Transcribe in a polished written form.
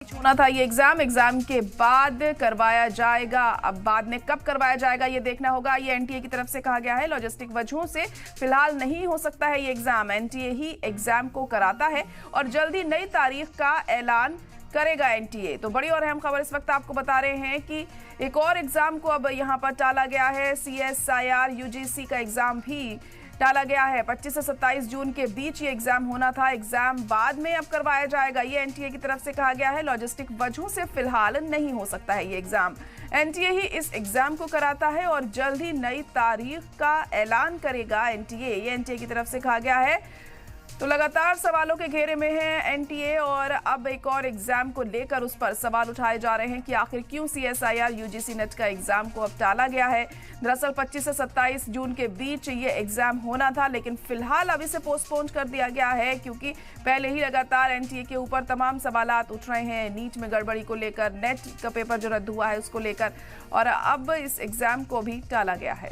होना था ये एग्जाम के बाद करवाया जाएगा। अब बाद में कब करवाया जाएगा ये देखना होगा। ये एनटीए की तरफ से कहा गया है। लॉजिस्टिक वजहों से फिलहाल नहीं हो सकता है ये एग्जाम। एनटीए ही एग्जाम को कराता है और जल्दी नई तारीख का ऐलान करेगा एनटीए। तो बड़ी और अहम खबर इस वक्त आपको बता रहे हैं कि एक और एग्जाम को अब यहां पर टाला गया है। सीएसआईआर यूजीसी का एग्जाम भी टाला गया है। 25 से 27 जून के बीच ये एग्जाम होना था। एग्जाम बाद में अब करवाया जाएगा, ये एनटीए की तरफ से कहा गया है। लॉजिस्टिक वजहों से फिलहाल नहीं हो सकता है ये एग्जाम। एनटीए ही इस एग्जाम को कराता है और जल्द ही नई तारीख का ऐलान करेगा एनटीए। ये एनटीए की तरफ से कहा गया है। तो लगातार सवालों के घेरे में है एनटीए और अब एक और एग्जाम को लेकर उस पर सवाल उठाए जा रहे हैं कि आखिर क्यों सीएसआईआर यूजीसी नेट का एग्जाम को अब टाला गया है। दरअसल 25 से 27 जून के बीच ये एग्जाम होना था, लेकिन फिलहाल अब इसे पोस्टपोन कर दिया गया है क्योंकि पहले ही लगातार एनटीए के ऊपर तमाम सवालात उठ रहे हैं। नीट में गड़बड़ी को लेकर, नेट का पेपर जो रद्द हुआ है उसको लेकर, और अब इस एग्जाम को भी टाला गया है।